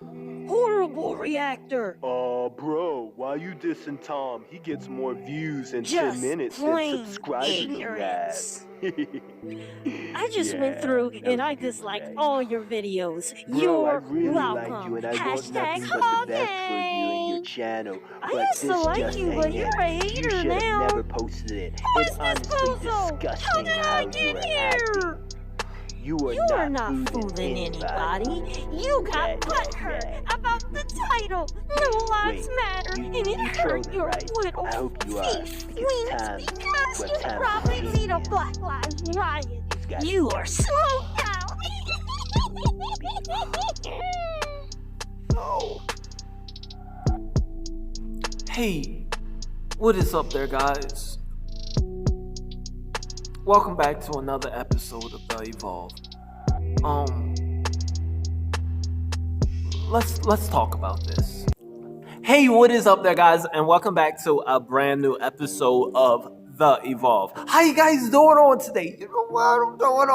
Horrible reactor. Bro, why you dissing Tom? He gets more views in Just 10 minutes than plain subscribers you have. ignorance. I just went through and I disliked all your videos. Bro, I You're really like you welcome. and I want Hashtag nothing but the best for you and your hugging. channel. I But used to this like just you, ain't but it. you're a You hater should have now. never posted it. What's It's this honestly bozo? How disgusting did I how get you are acting. here? You You are are not not fooling anybody. You got butthurt about the title. No lives matter, and it hurt your little I hope you are. feelings It's time because for you time probably to lead a Black Lives Riot. got You are slowed down. Oh. Hey, what is up there, guys? Welcome back to another episode of The Evolve. Let's talk about this. Hey, what is up there, guys? And welcome back to a brand new episode of The Evolve. How you guys doing on today? You know what? I'm doing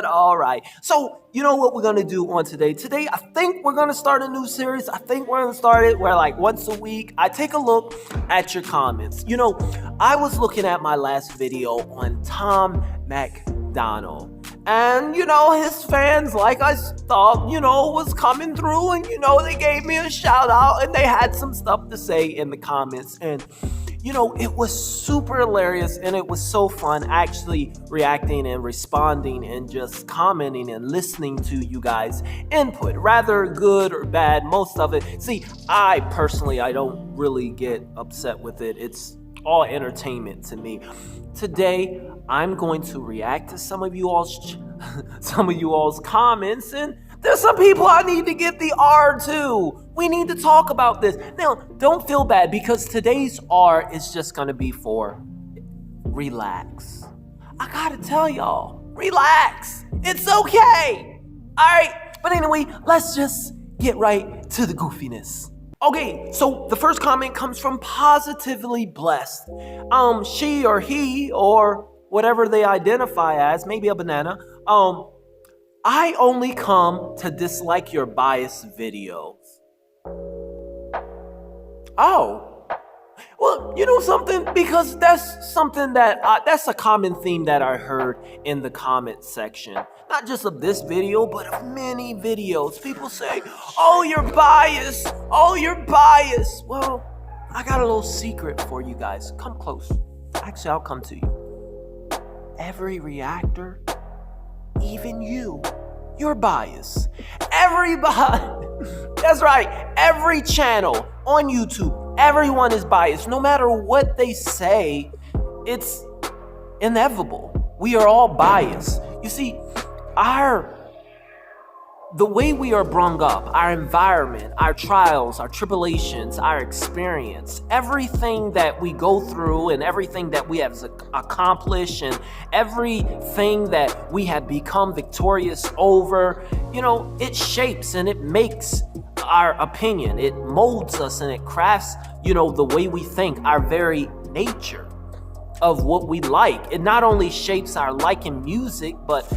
all right. So, you know what we're going to do on today? Today, I think we're going to start a new series. I think we're going to start it where like once a week, I take a look at your comments. You know, I was looking at my last video on Tom MacDonald. And, you know, his fans, like I thought, you know, was coming through. And, you know, they gave me a shout out and they had some stuff to say in the comments. And, you know, it was super hilarious and it was so fun actually reacting and responding and just commenting and listening to you guys' input, rather good or bad, most of it. See, I don't really get upset with it. It's all entertainment to me. Today, I'm going to react to some of you all's comments, and there's some people I need to get the R to. We need to talk about this. Now, don't feel bad because today's R is just going to be for relax. I got to tell y'all, relax. It's okay. All right. But anyway, let's just get right to the goofiness. Okay, so the first comment comes from Positively Blessed. She or he or whatever they identify as, maybe a banana. I only come to dislike your biased videos. Oh. Well, you know something? Because that's something that's a common theme that I heard in the comment section. Not just of this video, but of many videos. People say, oh, you're biased. Oh, you're biased. Well, I got a little secret for you guys. Come close. Actually, I'll come to you. Every reactor, even you're biased. Everybody. That's right. Every channel on YouTube. Everyone is biased. No matter what they say, it's inevitable. We are all biased. You see, the way we are brung up, our environment, our trials, our tribulations, our experience, everything that we go through and everything that we have accomplished and everything that we have become victorious over, you know, it shapes and it makes our opinion. It molds us and it crafts, you know, the way we think, our very nature of what we like. It not only shapes our like in music, but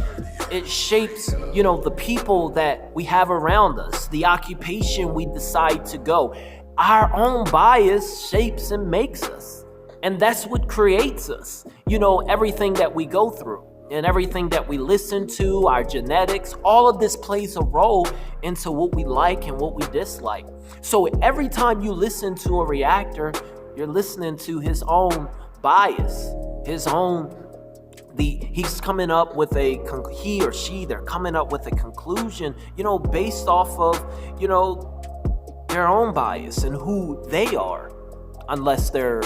it shapes, you know, the people that we have around us, the occupation we decide to go. Our own bias shapes and makes us. And that's what creates us. You know, everything that we go through and everything that we listen to, our genetics, all of this plays a role into what we like and what we dislike. So every time you listen to a reactor, you're listening to his own bias, his own, he's coming up with he or she, they're coming up with a conclusion, you know, based off of, you know, their own bias and who they are, unless they're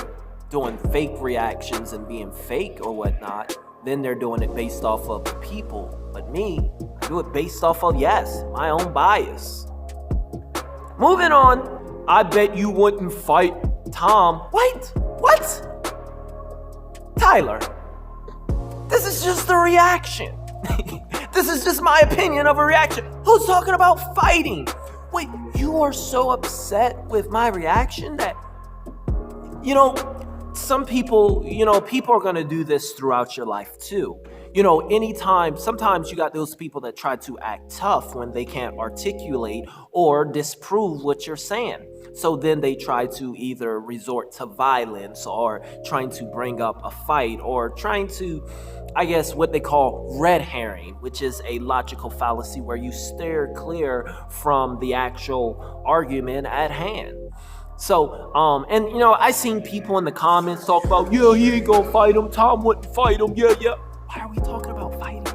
doing fake reactions and being fake or whatnot. Then they're doing it based off of people. But me, I do it based off of, yes, my own bias. Moving on, I bet you wouldn't fight Tom. Wait, what? Tyler, this is just a reaction. This is just my opinion of a reaction. Who's talking about fighting? Wait, you are so upset with my reaction that, you know, some people, you know, people are going to do this throughout your life too. sometimes you got those people that try to act tough when they can't articulate or disprove what you're saying. So then they try to either resort to violence or trying to bring up a fight or trying to, I guess, what they call red herring, which is a logical fallacy where you steer clear from the actual argument at hand. So, I seen people in the comments talk about, yeah, he ain't gonna fight him. Tom wouldn't fight him. Yeah. Why are we talking about fighting?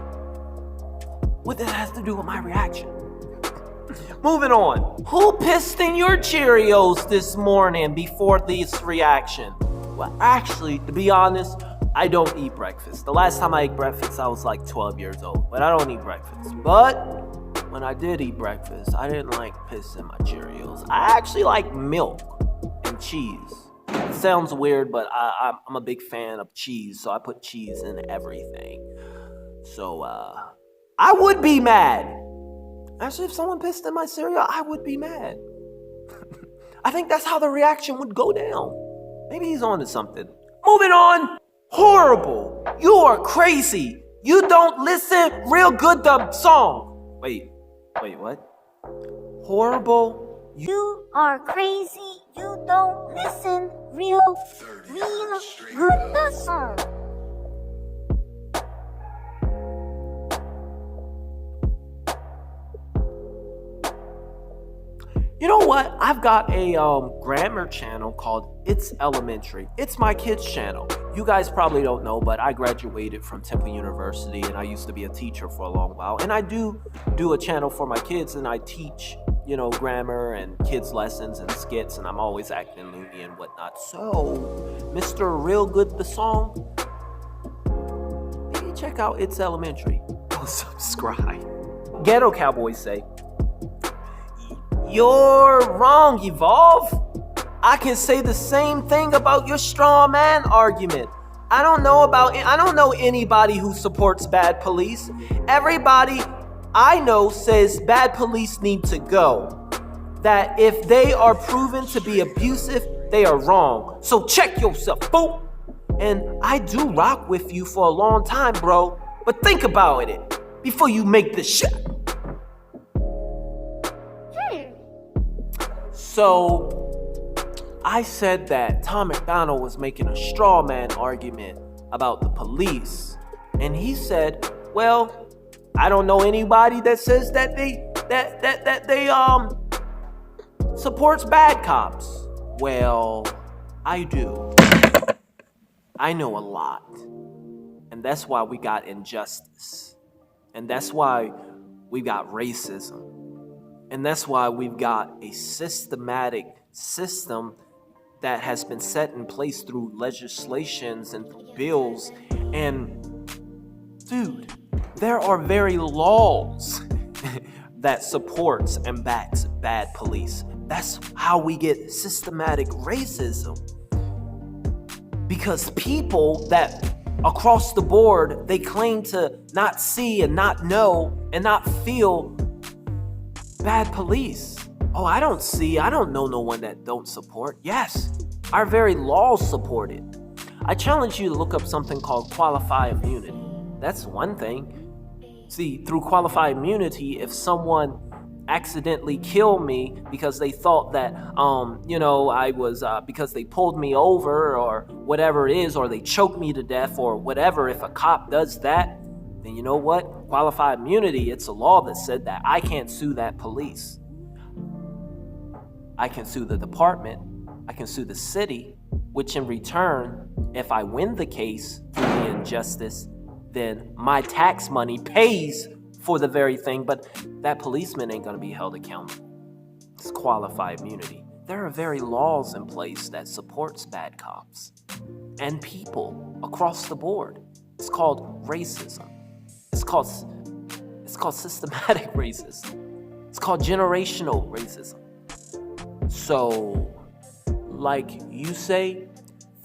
What that has to do with my reaction? Moving on. Who pissed in your Cheerios this morning before this reaction? Well, actually, to be honest, I don't eat breakfast. The last time I ate breakfast, I was like 12 years old, but I don't eat breakfast. But when I did eat breakfast, I didn't like piss in my Cheerios. I actually like milk and cheese. It sounds weird, but I'm a big fan of cheese, so I put cheese in everything. So, I would be mad. Actually, if someone pissed in my cereal, I would be mad. I think that's how the reaction would go down. Maybe he's on to something. Moving on. Horrible. You are crazy. You don't listen real good the song. Wait, what? Horrible. You are crazy. You don't listen real good the song. You know what? I've got a grammar channel called It's Elementary. It's my kids' channel. You guys probably don't know, but I graduated from Temple University and I used to be a teacher for a long while. And I do a channel for my kids and I teach, grammar and kids' lessons and skits, and I'm always acting loony and whatnot. So, Mr. Real Good the Song, maybe check out It's Elementary. Go subscribe. Ghetto Cowboys say, you're wrong, Evolve. I can say the same thing about your straw man argument. I don't know anybody who supports bad police. Everybody I know says bad police need to go. That if they are proven to be abusive, they are wrong. So check yourself, fool. And I do rock with you for a long time, bro. But think about it before you make this shit. So, I said that Tom MacDonald was making a straw man argument about the police. And he said, well, I don't know anybody that says that they supports bad cops. Well, I do. I know a lot. And that's why we got injustice. And that's why we got racism. And that's why we've got a systematic system that has been set in place through legislations and bills. And, dude, there are very laws that supports and backs bad police. That's how we get systematic racism. Because people that across the board, they claim to not see and not know and not feel bad police. Oh, I don't know no one that don't support. Yes, our very laws support it. I challenge you to look up something called qualified immunity. That's one thing. See, through qualified immunity, if someone accidentally killed me because they thought that, I was, because they pulled me over or whatever it is, or they choked me to death or whatever, if a cop does that, then you know what? Qualified immunity, it's a law that said that I can't sue that police. I can sue the department. I can sue the city, which in return, if I win the case through the injustice, then my tax money pays for the very thing, but that policeman ain't gonna be held accountable. It's qualified immunity. There are very laws in place that supports bad cops and people across the board. It's called racism. It's called systematic racism. It's called generational racism. So, like you say,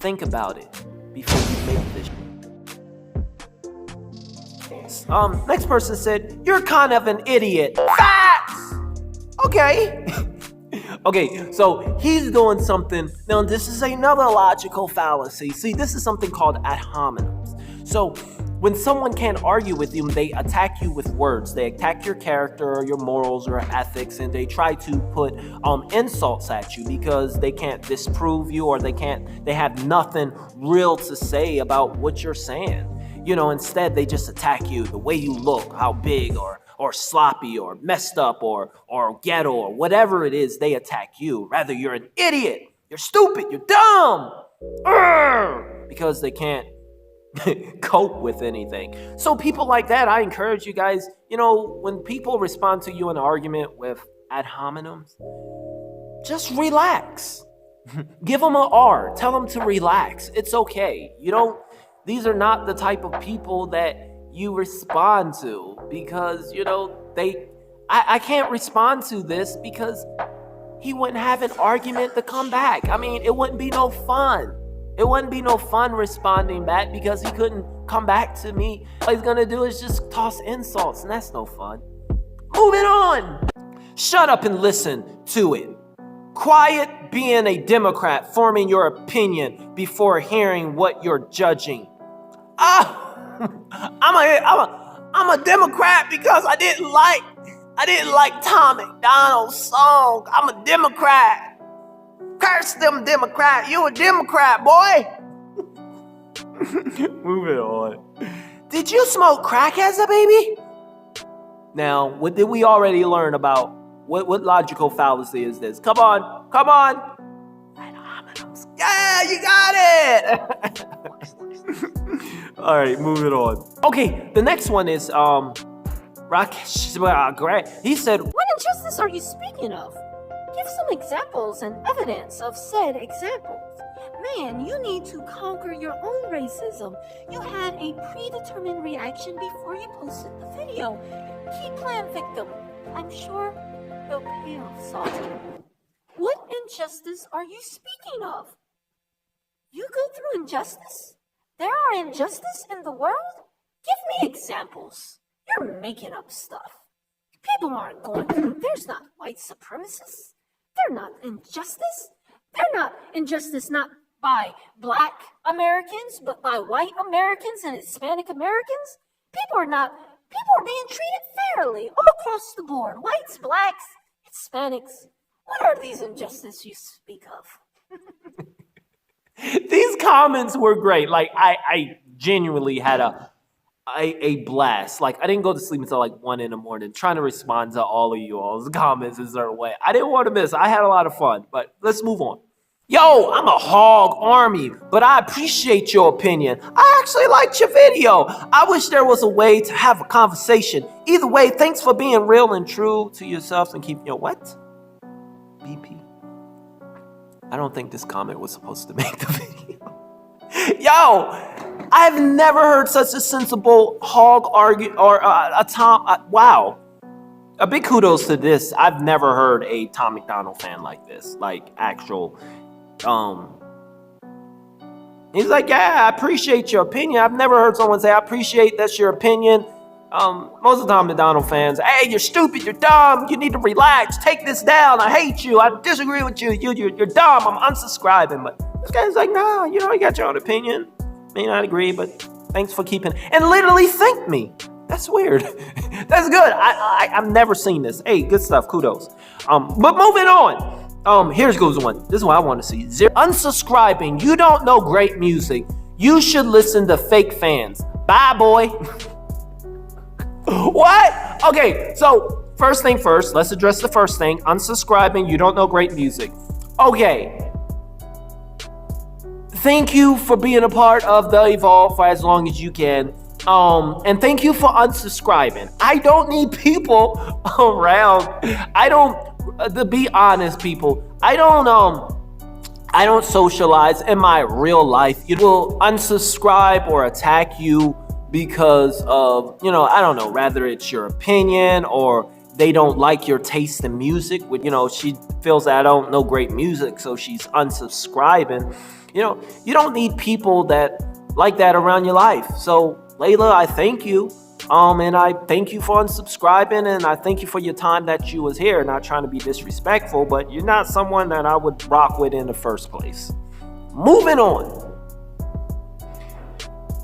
think about it before you make this. Next person said, you're kind of an idiot. Facts! Okay. Okay, so he's doing something. Now, this is another logical fallacy. See, this is something called ad hominems. So, When someone can't argue with you, they attack you with words. They attack your character or your morals or ethics, and they try to put insults at you because they can't disprove you, or they have nothing real to say about what you're saying. Instead they just attack you, the way you look, how big or sloppy or messed up or ghetto or whatever it is. They attack you. Rather, you're an idiot, you're stupid, you're dumb, because they can't cope with anything. So people like that, I encourage you guys, when people respond to you in an argument with ad hominems, just relax. Give them an R. Tell them to relax. It's okay. These are not the type of people that you respond to, because I can't respond to this because he wouldn't have an argument to come back. I mean, it wouldn't be no fun. It wouldn't be no fun responding back because he couldn't come back to me. All he's gonna do is just toss insults, and that's no fun. Moving on. Shut up and listen to it. Quiet being a Democrat, forming your opinion before hearing what you're judging. I'm a Democrat because I didn't like Tom MacDonald's song. I'm a Democrat. Curse them Democrat. You a Democrat, boy. Moving on. Did you smoke crack as a baby? Now, what did we already learn about? What logical fallacy is this? Come on. Yeah, you got it. All right, moving on. Okay, the next one is Rakesh Gray. He said, "What injustice are you speaking of? Give some examples and evidence of said examples. Man, you need to conquer your own racism. You had a predetermined reaction before you posted the video. Keep playing victim. I'm sure they'll pay off salty. What injustice are you speaking of? You go through injustice? There are injustice in the world? Give me examples. You're making up stuff. People aren't going through. There's not white supremacists. They're not injustice. They're not injustice not by black Americans, but by white Americans and Hispanic Americans. People are being treated fairly all across the board. Whites, blacks, Hispanics. What are these injustices you speak of?" These comments were great. Like, I genuinely had a blast. Like, I didn't go to sleep until like 1 a.m. trying to respond to all of you all's comments in a certain way. I didn't want to miss. I had a lot of fun, but let's move on. Yo, I'm a hog army, but I appreciate your opinion. I actually liked your video. I wish there was a way to have a conversation. Either way, thanks for being real and true to yourself and keeping your what? BP. I don't think this comment was supposed to make the video. Yo, I've never heard such a sensible hog argue or a Tom. Wow. A big kudos to this. I've never heard a Tom MacDonald fan like this. Like, actual. He's like, yeah, I appreciate your opinion. I've never heard someone say, I appreciate that's your opinion. Most of the Tom MacDonald fans, hey, you're stupid, you're dumb, you need to relax, take this down, I hate you, I disagree with you, you're dumb, I'm unsubscribing. But this guy's like, no, you got your own opinion. May not agree, but thanks for keeping, and literally thanked me. That's weird. That's good. I've never seen this. Hey, good stuff, kudos. But moving on. Here's goes one. This is what I want to see. Unsubscribing. You don't know great music. You should listen to fake fans. Bye, boy. What? Okay, so first thing first, let's address the first thing. Unsubscribing, you don't know great music. Okay. Thank you for being a part of the Evolve for as long as you can. And thank you for unsubscribing. I don't need people around. To be honest, people, I don't socialize in my real life. You will unsubscribe or attack you because of, I don't know, rather it's your opinion or they don't like your taste in music. She feels that I don't know great music, so she's unsubscribing. You don't need people that like that around your life. So, Layla, I thank you. And I thank you for unsubscribing, and I thank you for your time that you was here. Not trying to be disrespectful, but you're not someone that I would rock with in the first place. Moving on.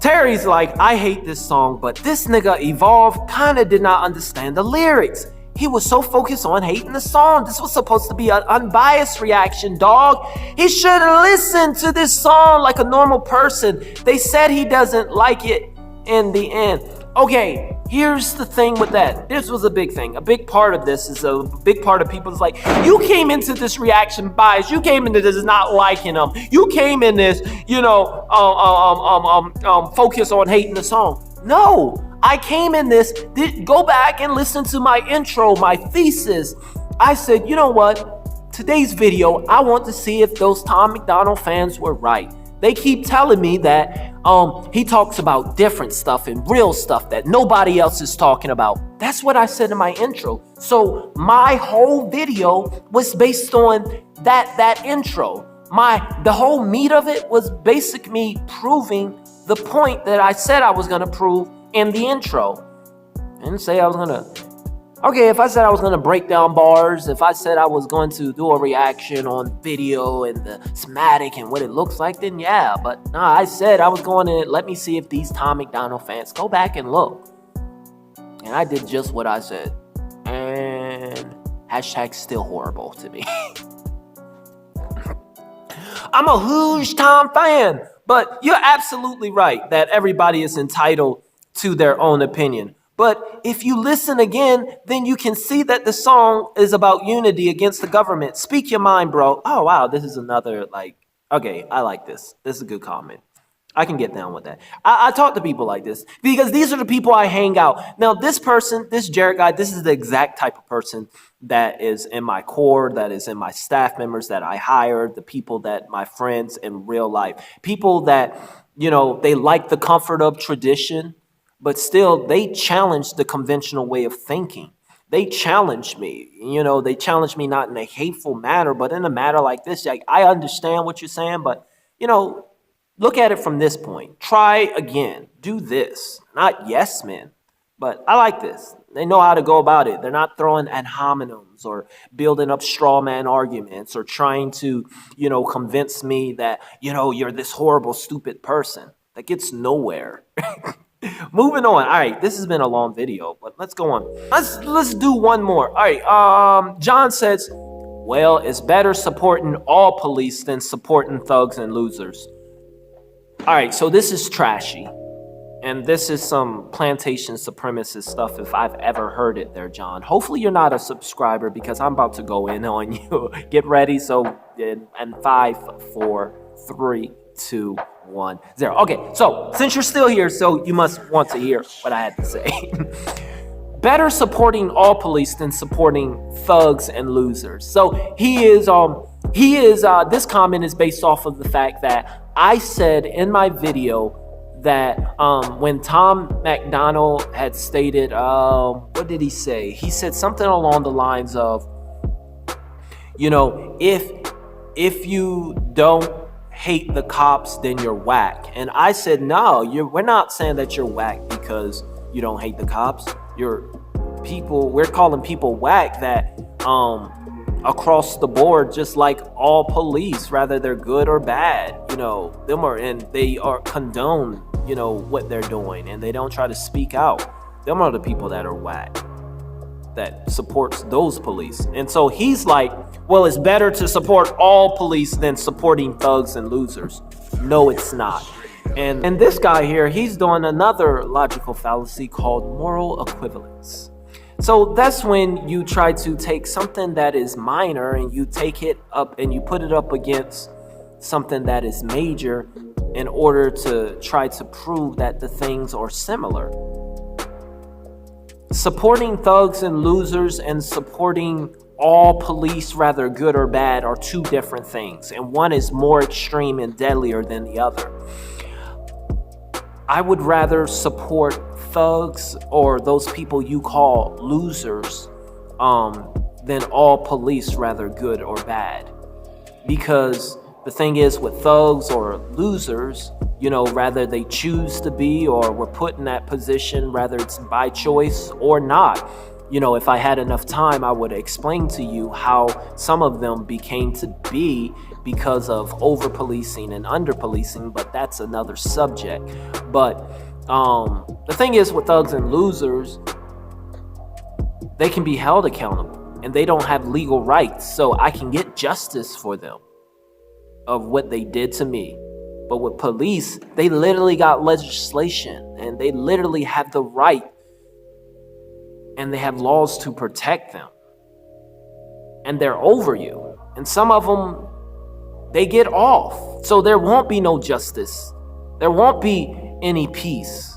Terry's like, I hate this song, but this nigga Evolve kind of did not understand the lyrics. He was so focused on hating the song. This was supposed to be an unbiased reaction, dog. He should listen to this song like a normal person. They said he doesn't like it in the end. Okay, here's the thing with that. This was a big thing. A big part of this is a big part of people's like, you came into this reaction bias. You came into this not liking them. You came in this, focus on hating the song. No, I came in this, go back and listen to my intro, my thesis. I said, you know what? Today's video, I want to see if those Tom MacDonald fans were right. They keep telling me that he talks about different stuff and real stuff that nobody else is talking about. That's what I said in my intro. So my whole video was based on that intro. The whole meat of it was basically me proving the point that I said I was gonna prove in the intro. I didn't say I was gonna. Okay, if I said I was gonna break down bars, if I said I was going to do a reaction on video and the schematic and what it looks like, then yeah. But no, I said I was going to let me see if these Tom MacDonald fans go back and look. And I did just what I said. And hashtag still horrible to me. I'm a huge Tom fan, but you're absolutely right that everybody is entitled to their own opinion. But if you listen again, then you can see that the song is about unity against the government. Speak your mind, bro. Oh, wow. This is another, okay, I like this. This is a good comment. I can get down with that. I talk to people like this because these are the people I hang out. Now, this person, this Jared guy, this is the exact type of person that is in my core, that is in my staff members that I hired, the people that my friends in real life, people that, they like the comfort of tradition. But still, they challenged the conventional way of thinking. They challenged me. They challenged me not in a hateful manner, but in a matter like this. Like, I understand what you're saying, but, look at it from this point. Try again. Do this. Not yes men, but I like this. They know how to go about it. They're not throwing ad hominems or building up straw man arguments or trying to, convince me that, you're this horrible, stupid person. That gets nowhere. Moving on. All right, this has been a long video, but let's go on. Let's do one more. All right. John says, well, it's better supporting all police than supporting thugs and losers. All right, so this is trashy. And this is some plantation supremacist stuff if I've ever heard it there, John. Hopefully you're not a subscriber because I'm about to go in on you. Get ready. So, and 5, 4, 3, 2, 1, 0. Okay, so since you're still here, so you must want to hear what I had to say. Better supporting all police than supporting thugs and losers. So this comment is based off of the fact that I said in my video that when Tom MacDonald had stated, what did he say? He said something along the lines of, if you don't hate the cops, then you're whack. And I said, no, we're not saying that you're whack because you don't hate the cops. We're calling people whack that across the board, just like all police, rather they're good or bad, they are condone, what they're doing, and they don't try to speak out. Them are the people that are whack, that supports those police. And so he's like, well, it's better to support all police than supporting thugs and losers. No, it's not. And this guy here, he's doing another logical fallacy called moral equivalence. So that's when you try to take something that is minor and you take it up and you put it up against something that is major in order to try to prove that the things are similar. Supporting thugs and losers and supporting all police, rather good or bad, are two different things, and one is more extreme and deadlier than the other. I would rather support thugs or those people you call losers than all police, rather good or bad. Because the thing is, with thugs or losers, rather they choose to be or were put in that position, rather it's by choice or not. if I had enough time, I would explain to you how some of them became to be because of over-policing and under-policing, but that's another subject. But the thing is with thugs and losers, they can be held accountable and they don't have legal rights, so I can get justice for them of what they did to me. But with police, they literally got legislation and they literally have the right and they have laws to protect them. And they're over you. And some of them, they get off. So there won't be no justice. There won't be any peace.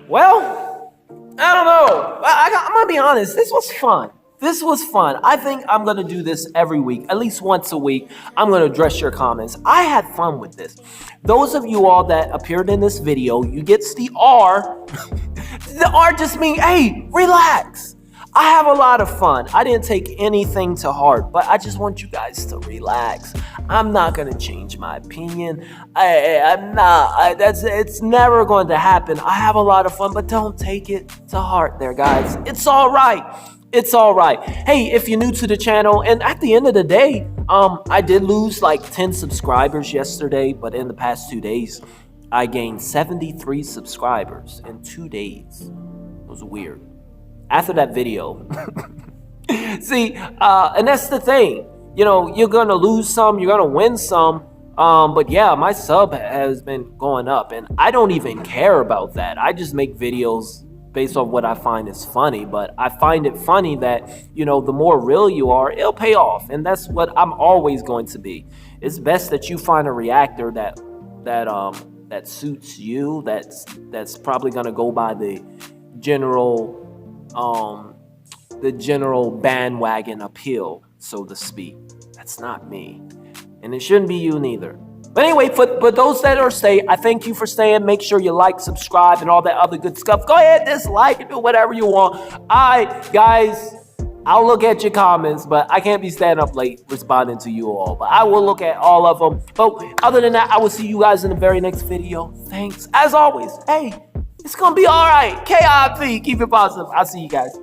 Well, I don't know. I'm going to be honest. This was fun. This was fun. I think I'm going to do this every week, at least once a week. I'm going to address your comments. I had fun with this. Those of you all that appeared in this video, you get the R. The R just means, hey, relax. I have a lot of fun. I didn't take anything to heart, but I just want you guys to relax. I'm not going to change my opinion. I'm not. It's never going to happen. I have a lot of fun, but don't take it to heart there, guys. It's all right. It's all right. Hey, if you're new to the channel, and at the end of the day, I did lose like 10 subscribers yesterday, but in the past 2 days, I gained 73 subscribers in 2 days. It was weird. After that video. See, and that's the thing. You're going to lose some, you're going to win some. But yeah, my sub has been going up, and I don't even care about that. I just make videos based on what I find is funny, but I find it funny that, the more real you are, it'll pay off. And that's what I'm always going to be. It's best that you find a reactor that suits you, that's probably going to go by the general bandwagon appeal, so to speak. That's not me. And it shouldn't be you neither. But anyway, for those that are staying, I thank you for staying. Make sure you like, subscribe, and all that other good stuff. Go ahead, dislike, and do whatever you want. Guys, I'll look at your comments, but I can't be standing up late responding to you all. But I will look at all of them. But other than that, I will see you guys in the very next video. Thanks. As always, hey, it's going to be all right. KIP, keep it positive. I'll see you guys.